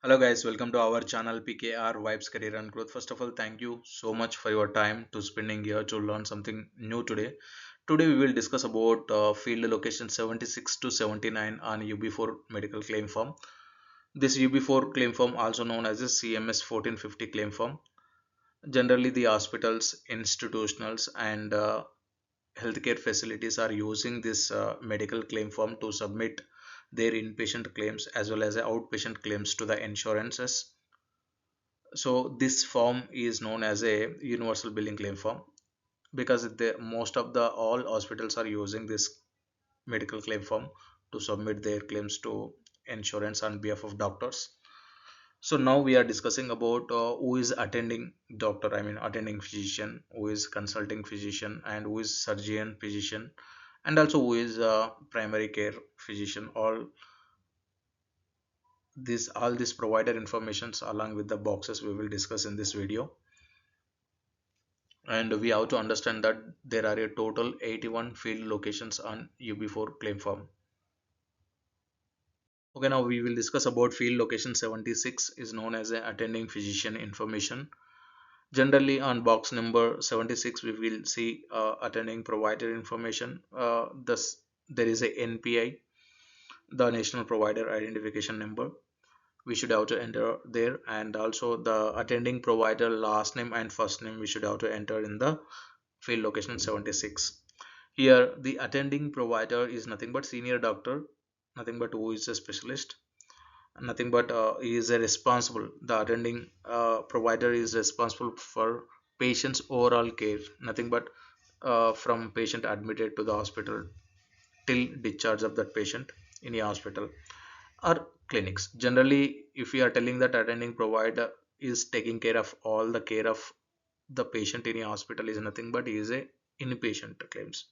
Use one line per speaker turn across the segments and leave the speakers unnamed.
Hello guys, welcome to our channel PKR Vibes Career and Growth. First of all, thank you so much for your time to spending here to learn something new today. Today we will discuss about field location 76 to 79 on UB4 medical claim form. This UB4 claim form also known as a CMS 1450 claim form. Generally the hospitals, institutionals and healthcare facilities are using this medical claim form to submit their inpatient claims as well as outpatient claims to the insurances. So this form is known as a universal billing claim form because most of the all hospitals are using this medical claim form to submit their claims to insurance on behalf of doctors. So now we are discussing about who is attending doctor, I mean attending physician, who is consulting physician, and who is surgeon physician, and also who is primary care physician. All this provider informations along with the boxes we will discuss in this video. And we have to understand that there are a total 81 field locations on UB4 claim form. Okay, now we will discuss about field location 76 is known as a attending physician information. Generally on box number 76 we will see attending provider information. Thus there is a NPI, the national provider identification number. We should have to enter there, and also the attending provider last name and first name we should have to enter in the field location 76. Here the attending provider is nothing but senior doctor, nothing but who is a specialist, nothing but he is a responsible, the attending provider is responsible for patient's overall care, nothing but from patient admitted to the hospital till discharge of that patient in a hospital or clinics. Generally if we are telling that attending provider is taking care of all the care of the patient in a hospital is nothing but he is a inpatient claims.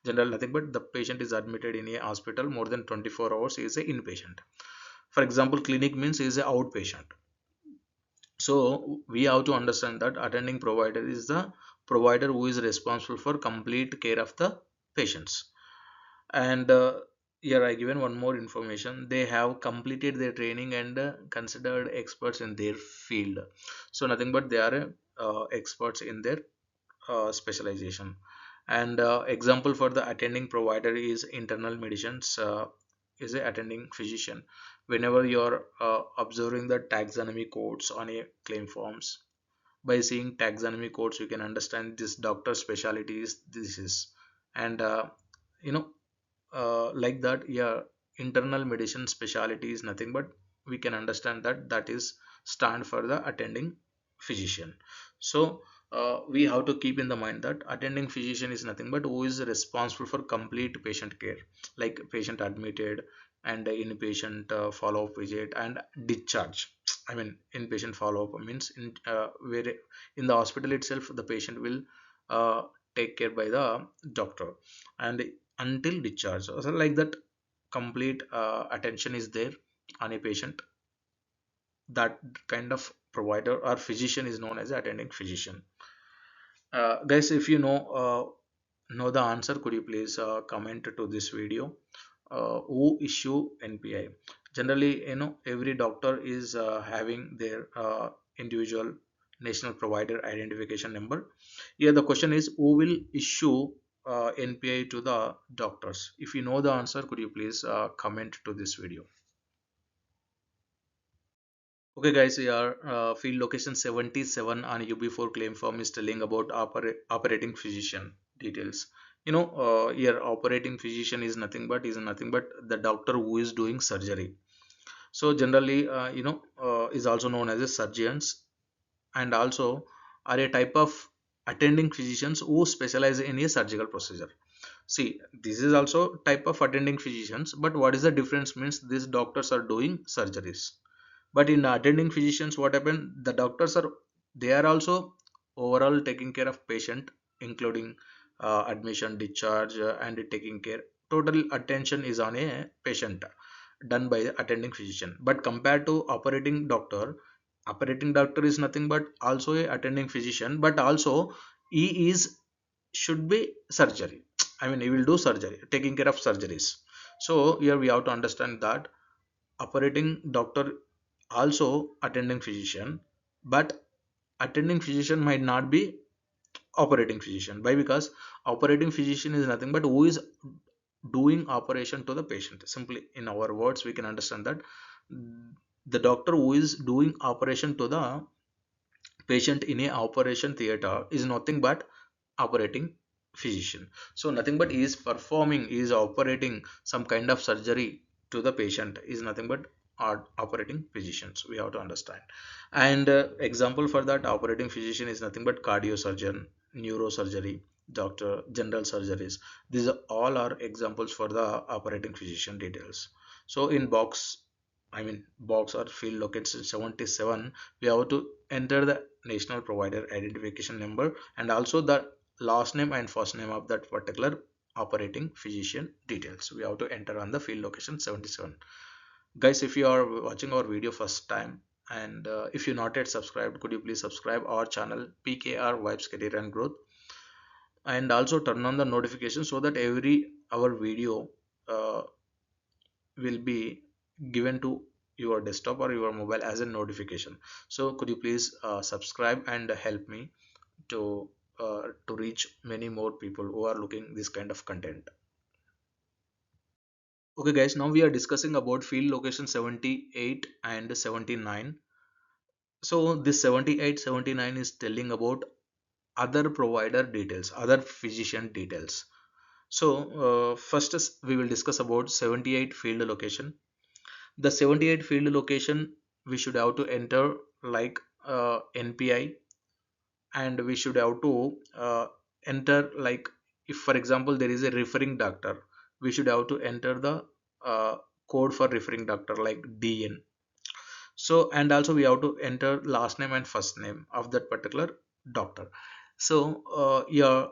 General nothing but the patient is admitted in a hospital more than 24 hours is a inpatient. For example, clinic means is a outpatient. So we have to understand that attending provider is the provider who is responsible for complete care of the patients. And here I given one more information, they have completed their training and considered experts in their field. So nothing but they are experts in their specialization. And example for the attending provider is internal medicines, is a attending physician. Whenever you are observing the taxonomy codes on a claim forms, by seeing taxonomy codes you can understand this doctor specialty is this is. And you know like that, yeah, internal medicine specialty is nothing but we can understand that that is stand for the attending physician. So we have to keep in the mind that attending physician is nothing but who is responsible for complete patient care, like patient admitted and inpatient follow-up visit and discharge. I mean inpatient follow-up means where in the hospital itself the patient will uh, take care by the doctor, and until discharge, so like that complete attention is there on a patient. That kind of provider or physician is known as attending physician. Guys, if you know the answer, could you please comment to this video, who issue NPI? Generally every doctor is having their individual national provider identification number. Here the question is who will issue NPI to the doctors? If you know the answer, could you please comment to this video? Okay guys, here field location 77 on UB4 claim form is telling about operating physician details. Here operating physician is nothing but the doctor who is doing surgery. So generally is also known as a surgeons, and also are a type of attending physicians who specialize in a surgical procedure. See, this is also type of attending physicians, but what is the difference means these doctors are doing surgeries. But in attending physicians, what happened, the doctors are, they are also overall taking care of patient, including admission, discharge, and taking care, total attention is on a patient done by the attending physician. But compared to operating doctor is nothing but also a attending physician, but also he is should be surgery. I mean he will do surgery, taking care of surgeries. So here we have to understand that operating doctor also attending physician, but attending physician might not be operating physician. Why? Because operating physician is nothing but who is doing operation to the patient. Simply in our words we can understand that the doctor who is doing operation to the patient in a operation theater is nothing but operating physician. So nothing but he is performing, he is operating some kind of surgery to the patient is nothing but operating physicians, we have to understand. And example for that operating physician is nothing but cardiosurgeon, neurosurgery doctor, general surgeries. These are all are examples for the operating physician details. So in box, I mean box or field location 77, we have to enter the national provider identification number and also the last name and first name of that particular operating physician details. We have to enter on the field location 77. Guys, if you are watching our video first time and if you not yet subscribed, could you please subscribe our channel PKR Vibes Career and Growth, and also turn on the notification so that every our video uh, will be given to your desktop or your mobile as a notification. So could you please subscribe and help me to reach many more people who are looking this kind of content. Okay guys, now we are discussing about field location 78 and 79. So this 78 79 is telling about other provider details, other physician details. So first is we will discuss about 78 field location. The 78 field location we should have to enter like NPI, and we should have to enter like, if for example there is a referring doctor, we should have to enter the uh, code for referring doctor like DN. So and also we have to enter last name and first name of that particular doctor. So yeah,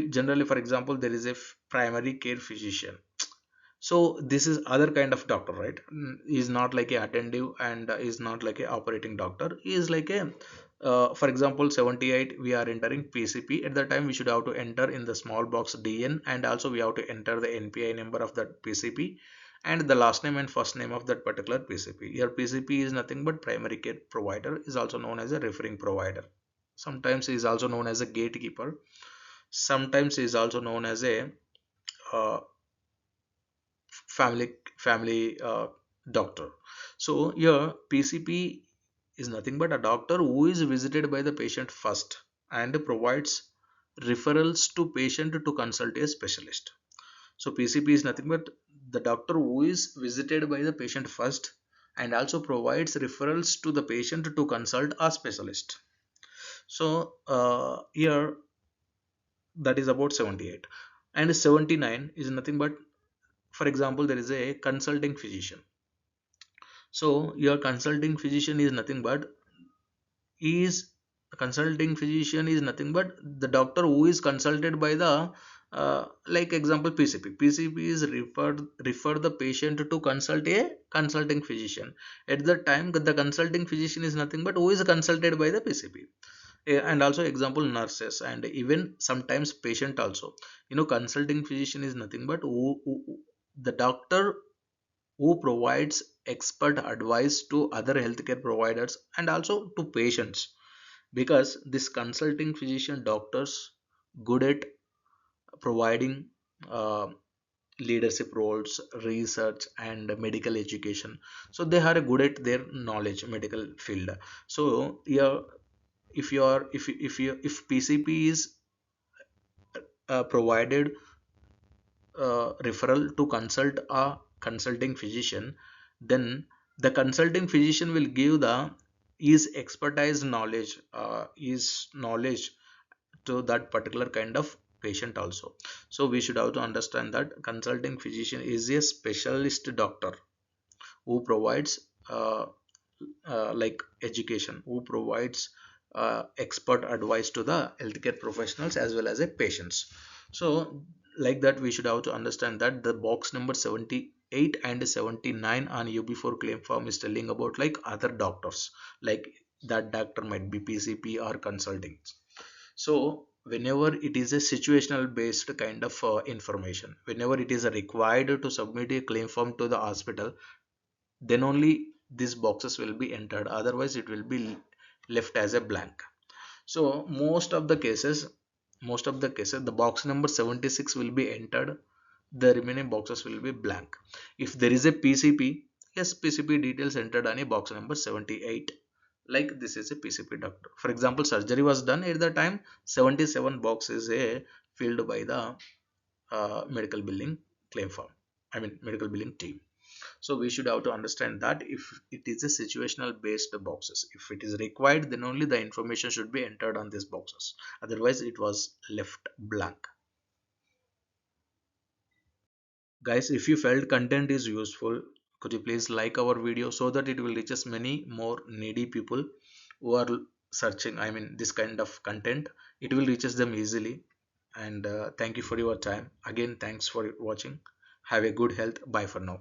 generally for example there is a primary care physician. So this is other kind of doctor, right? Is not like a attentive and is not like a operating doctor. He is like a for example 78 we are entering PCP. At the time we should have to enter in the small box DN, and also we have to enter the NPI number of that PCP and the last name and first name of that particular PCP. Here PCP is nothing but primary care provider, is also known as a referring provider. Sometimes is also known as a gatekeeper. Sometimes is also known as a uh, family doctor. So here PCP is nothing but a doctor who is visited by the patient first and provides referrals to patient to consult a specialist. So PCP is nothing but the doctor who is visited by the patient first and also provides referrals to the patient to consult a specialist. So here that is about 78. And 79 is nothing but, for example there is a consulting physician. So your consulting physician is nothing but is consulting physician is nothing but the doctor who is consulted by the like example PCP is refer the patient to consult a consulting physician. At the time the consulting physician is nothing but who is consulted by the PCP. And also example nurses and even sometimes patient also, consulting physician is nothing but the doctor who provides expert advice to other healthcare providers and also to patients, because this consulting physician doctors good at providing uh, leadership roles, research and medical education. So they are good at their knowledge medical field. So yeah, if PCP is provided referral to consult a consulting physician, then the consulting physician will give the his expertise knowledge, his knowledge to that particular kind of patient also. So we should have to understand that consulting physician is a specialist doctor who provides like education, who provides expert advice to the healthcare professionals as well as a patients. So like that we should have to understand that the box number 78 and 79 on UB4 claim form is telling about like other doctors, like that doctor might be PCP or consulting. So whenever it is a situational based kind of whenever it is required to submit a claim form to the hospital, then only these boxes will be entered, otherwise it will be left as a blank. So most of the cases the box number 76 will be entered, the remaining boxes will be blank. If there is a PCP, yes, PCP details entered on a box number 78, like this is a PCP doctor. For example, surgery was done at the time, 77 box is a filled by the medical billing claim form, I mean medical billing team. So we should have to understand that if it is a situational based boxes, if it is required, then only the information should be entered on these boxes, otherwise it was left blank. Guys, if you felt content is useful, could you please like our video so that it will reach us many more needy people who are searching, I mean this kind of content, it will reach us them easily. And thank you for your time again, thanks for watching. Have a good health. Bye for now.